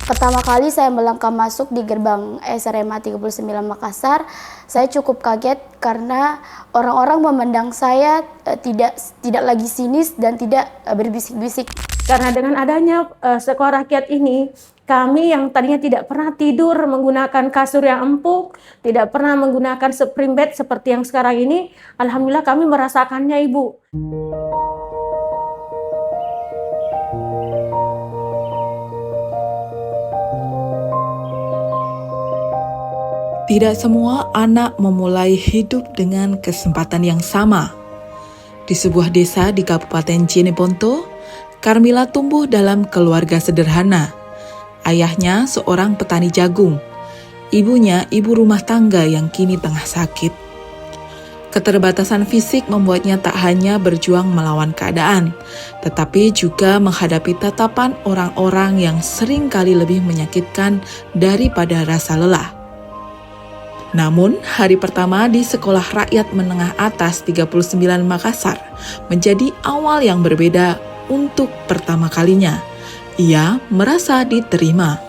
Pertama kali saya melangkah masuk di gerbang SRMA 39 Makassar, saya cukup kaget karena orang-orang memandang saya tidak lagi sinis dan tidak berbisik-bisik. Karena dengan adanya sekolah rakyat ini, kami yang tadinya tidak pernah tidur menggunakan kasur yang empuk, tidak pernah menggunakan spring bed seperti yang sekarang ini, alhamdulillah kami merasakannya, Ibu. Tidak semua anak memulai hidup dengan kesempatan yang sama. Di sebuah desa di Kabupaten Cilegontu, Carmila tumbuh dalam keluarga sederhana. Ayahnya seorang petani jagung, ibunya ibu rumah tangga yang kini tengah sakit. Keterbatasan fisik membuatnya tak hanya berjuang melawan keadaan, tetapi juga menghadapi tatapan orang-orang yang seringkali lebih menyakitkan daripada rasa lelah. Namun, hari pertama di Sekolah Rakyat Menengah Atas 39 Makassar menjadi awal yang berbeda untuk pertama kalinya. Ia merasa diterima.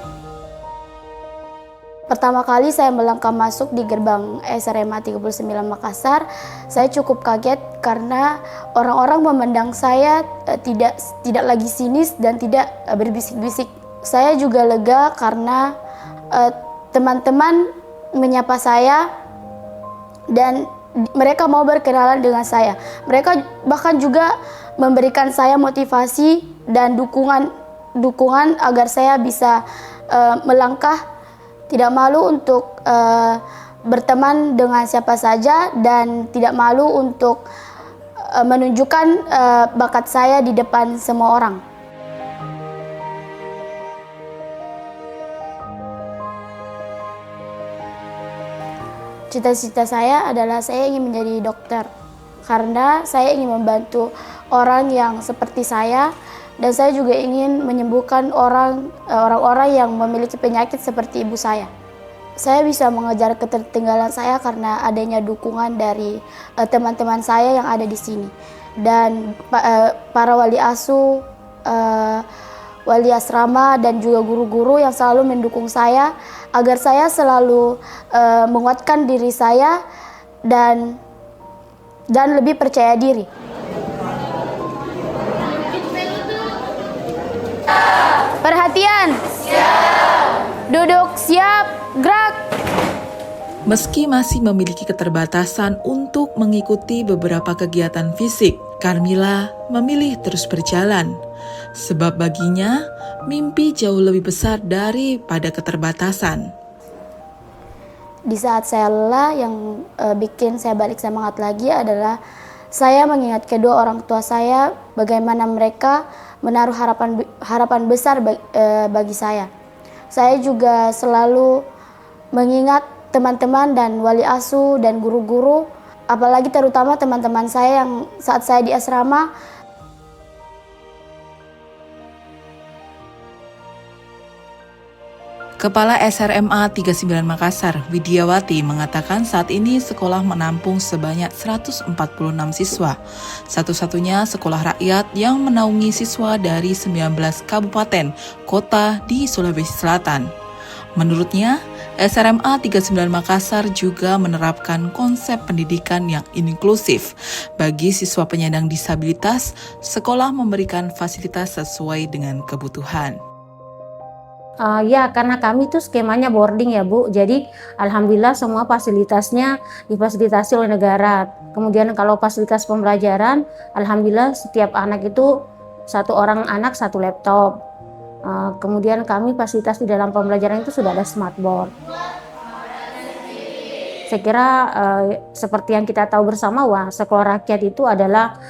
Pertama kali saya melangkah masuk di gerbang SRMA 39 Makassar, saya cukup kaget karena orang-orang memandang saya tidak lagi sinis dan tidak berbisik-bisik. Saya juga lega karena teman-teman menyapa saya dan mereka mau berkenalan dengan saya. Mereka bahkan juga memberikan saya motivasi dan dukungan agar saya bisa melangkah tidak malu untuk berteman dengan siapa saja dan tidak malu untuk menunjukkan bakat saya di depan semua orang. Cita-cita saya adalah saya ingin menjadi dokter karena saya ingin membantu orang yang seperti saya dan saya juga ingin menyembuhkan orang-orang yang memiliki penyakit seperti ibu saya. Saya bisa mengejar ketertinggalan saya karena adanya dukungan dari teman-teman saya yang ada di sini dan para wali asuh, wali asrama dan juga guru-guru yang selalu mendukung saya agar saya selalu menguatkan diri saya dan lebih percaya diri. Perhatian. Siap. Duduk siap, gerak. Meski masih memiliki keterbatasan untuk mengikuti beberapa kegiatan fisik, Carmila memilih terus berjalan. Sebab baginya, mimpi jauh lebih besar daripada keterbatasan. Di saat saya lelah, yang bikin saya balik semangat lagi adalah saya mengingat kedua orang tua saya, bagaimana mereka menaruh harapan besar bagi saya. Saya juga selalu mengingat teman-teman dan wali asuh dan guru-guru, apalagi terutama teman-teman saya yang saat saya di asrama. Kepala SRMA 39 Makassar, Widiawati, mengatakan saat ini sekolah menampung sebanyak 146 siswa. Satu-satunya sekolah rakyat yang menaungi siswa dari 19 kabupaten kota di Sulawesi Selatan. Menurutnya, SRMA 39 Makassar juga menerapkan konsep pendidikan yang inklusif. Bagi siswa penyandang disabilitas, sekolah memberikan fasilitas sesuai dengan kebutuhan. Ya, karena kami itu skemanya boarding ya Bu, jadi alhamdulillah semua fasilitasnya difasilitasi oleh negara. Kemudian kalau fasilitas pembelajaran, alhamdulillah setiap anak itu satu orang anak satu laptop. Kemudian kami fasilitas di dalam pembelajaran itu sudah ada smartboard. Saya kira seperti yang kita tahu bersama, sekolah rakyat itu adalah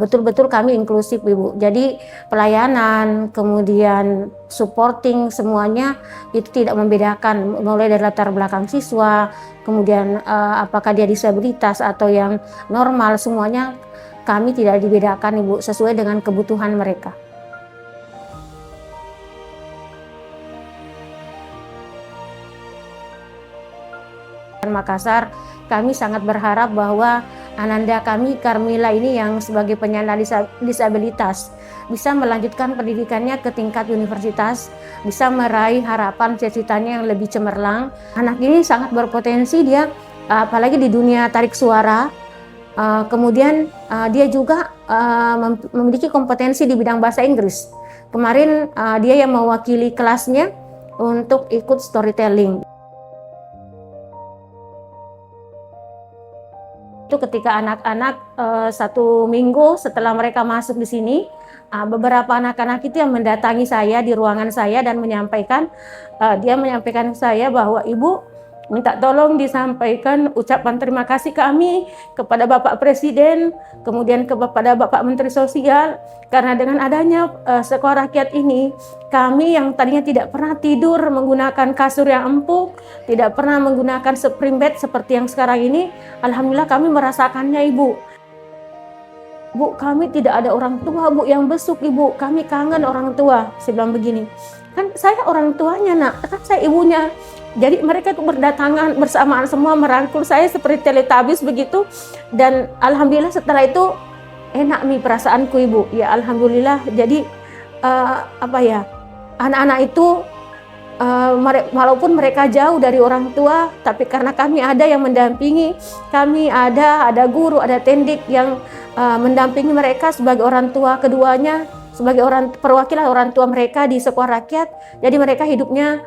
betul-betul kami inklusif, Ibu. Jadi pelayanan, kemudian supporting semuanya itu tidak membedakan, mulai dari latar belakang siswa, kemudian apakah dia disabilitas atau yang normal, semuanya kami tidak dibedakan, Ibu, sesuai dengan kebutuhan mereka. Makassar, kami sangat berharap bahwa ananda kami Carmila ini yang sebagai penyandang disabilitas bisa melanjutkan pendidikannya ke tingkat universitas, bisa meraih harapan cita-citanya yang lebih cemerlang. Anak ini sangat berpotensi, dia apalagi di dunia tarik suara. Kemudian dia juga memiliki kompetensi di bidang bahasa Inggris. Kemarin dia yang mewakili kelasnya untuk ikut storytelling. Itu ketika anak-anak 1 minggu setelah mereka masuk di sini, beberapa anak-anak itu yang mendatangi saya di ruangan saya dan menyampaikan, dia menyampaikan ke saya bahwa Ibu minta tolong disampaikan ucapan terima kasih kami kepada Bapak Presiden, kemudian kepada Bapak Menteri Sosial, karena dengan adanya sekolah rakyat ini, kami yang tadinya tidak pernah tidur menggunakan kasur yang empuk, tidak pernah menggunakan spring bed seperti yang sekarang ini, alhamdulillah kami merasakannya, Ibu. Bu, kami tidak ada orang tua, Bu, yang besuk, Ibu. Kami kangen orang tua. Saya bilang begini, kan saya orang tuanya, Nak, kan saya ibunya. Jadi mereka itu berdatangan bersamaan semua merangkul saya seperti Teletubbies begitu. Dan alhamdulillah setelah itu enak nih perasaanku, Ibu. Ya alhamdulillah. Jadi anak-anak itu walaupun mereka jauh dari orang tua, tapi karena kami ada yang mendampingi, kami ada guru, ada tendik yang mendampingi mereka sebagai orang tua keduanya, sebagai perwakilan orang tua mereka di sekolah rakyat. Jadi mereka hidupnya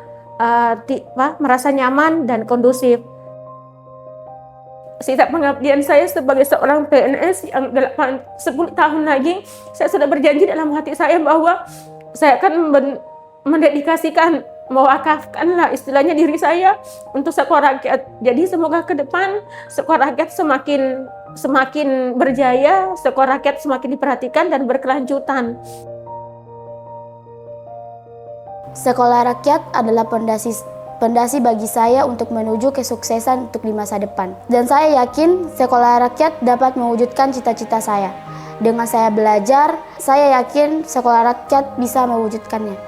merasa nyaman dan kondusif. Sisa pengabdian saya sebagai seorang PNS yang 10 tahun lagi, saya sudah berjanji dalam hati saya bahwa saya akan mendedikasikan, mewakafkanlah istilahnya diri saya untuk sekolah rakyat. Jadi semoga ke depan sekolah rakyat semakin berjaya, sekolah rakyat semakin diperhatikan dan berkelanjutan. Sekolah rakyat adalah pondasi bagi saya untuk menuju kesuksesan untuk di masa depan. Dan saya yakin sekolah rakyat dapat mewujudkan cita-cita saya. Dengan saya belajar, saya yakin sekolah rakyat bisa mewujudkannya.